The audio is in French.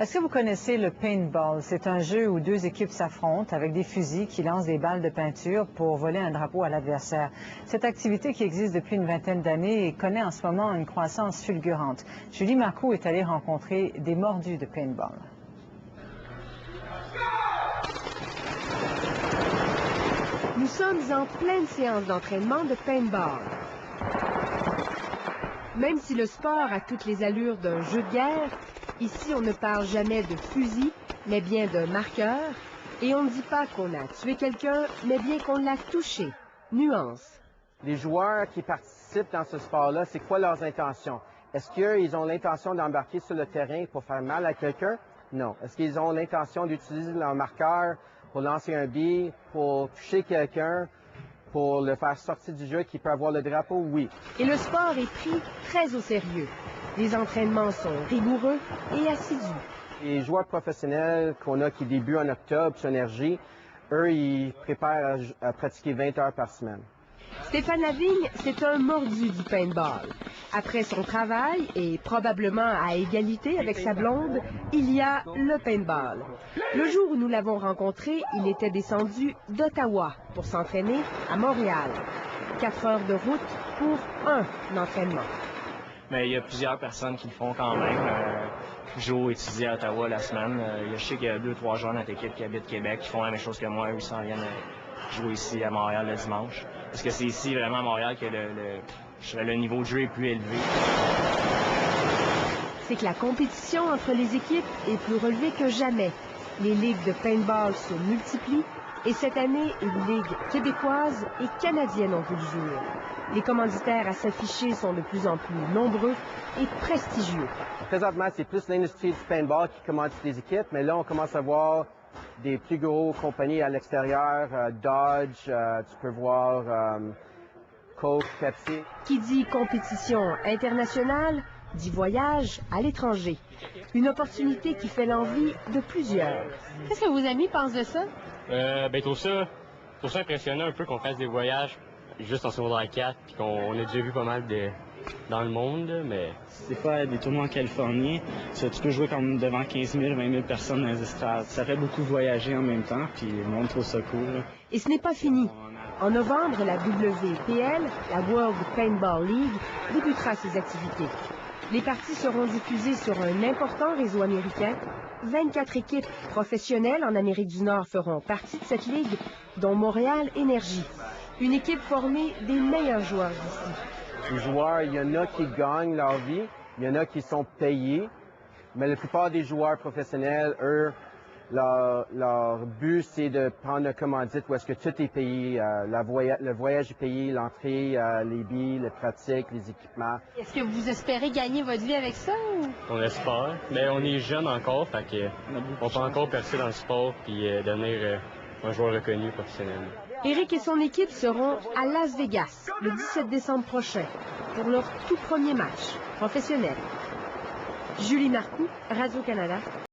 Est-ce que vous connaissez le paintball? C'est un jeu où deux équipes s'affrontent avec des fusils qui lancent des balles de peinture pour voler un drapeau à l'adversaire. Cette activité qui existe depuis une vingtaine d'années connaît en ce moment une croissance fulgurante. Julie Marcoux est allée rencontrer des mordus de paintball. Nous sommes en pleine séance d'entraînement de paintball. Même si le sport a toutes les allures d'un jeu de guerre, ici on ne parle jamais de fusil, mais bien de marqueur, et on ne dit pas qu'on a tué quelqu'un, mais bien qu'on l'a touché. Nuance. Les joueurs qui participent dans ce sport-là, c'est quoi leurs intentions? Est-ce qu'ils ont l'intention d'embarquer sur le terrain pour faire mal à quelqu'un? Non. Est-ce qu'ils ont l'intention d'utiliser leur marqueur pour lancer un billet, pour toucher quelqu'un, pour le faire sortir du jeu qui peut avoir le drapeau? Oui. Et le sport est pris très au sérieux. Les entraînements sont rigoureux et assidus. Les joueurs professionnels qu'on a qui débutent en octobre sur Énergie, eux, ils préparent à pratiquer 20 heures par semaine. Stéphane Lavigne, c'est un mordu du paintball. Après son travail, et probablement à égalité avec sa blonde, il y a le paintball. Le jour où nous l'avons rencontré, il était descendu d'Ottawa pour s'entraîner à Montréal. 4 heures de route pour un entraînement. Mais il y a plusieurs personnes qui le font quand même. Joe étudie à Ottawa la semaine. Je sais qu'il y a 2-3 joueurs dans notre équipe qui habitent Québec qui font la même chose que moi. Eux, ils s'en viennent jouer ici à Montréal le dimanche. Parce que c'est ici, vraiment à Montréal, que le niveau de jeu est plus élevé. C'est que la compétition entre les équipes est plus relevée que jamais. Les ligues de paintball se multiplient et cette année, une ligue québécoise et canadienne ont vu le jour. Les commanditaires à s'afficher sont de plus en plus nombreux et prestigieux. Présentement, c'est plus l'industrie du paintball qui commandite les équipes, mais là, on commence à voir des plus gros compagnies à l'extérieur, Dodge, tu peux voir Coke, Pepsi. Qui dit compétition internationale, dit voyage à l'étranger. Une opportunité qui fait l'envie de plusieurs. Qu'est-ce que vos amis pensent de ça? Je trouve ça impressionnant un peu qu'on fasse des voyages juste en secondaire 4, puis qu'on a déjà vu pas mal dans le monde, mais... Des fois, des tournois en Californie, tu peux jouer comme devant 15 000, 20 000 personnes dans les estrades. Ça fait beaucoup voyager en même temps, puis le monde trouve ça cool. Et ce n'est pas fini. En novembre, la WPL, la World Paintball League, débutera ses activités. Les parties seront diffusées sur un important réseau américain. 24 équipes professionnelles en Amérique du Nord feront partie de cette ligue, dont Montréal Énergie. Une équipe formée des meilleurs joueurs d'ici. Les joueurs, il y en a qui gagnent leur vie, il y en a qui sont payés, mais la plupart des joueurs professionnels, eux, leur but, c'est de prendre un commandite où est-ce que tout est payé, le voyage est payé, l'entrée, les billets, les pratiques, les équipements. Est-ce que vous espérez gagner votre vie avec ça? On espère, mais on est jeune encore, fait que on peut encore percer dans le sport puis devenir un joueur reconnu professionnel. Éric et son équipe seront à Las Vegas le 17 décembre prochain pour leur tout premier match professionnel. Julie Marcoux, Radio-Canada.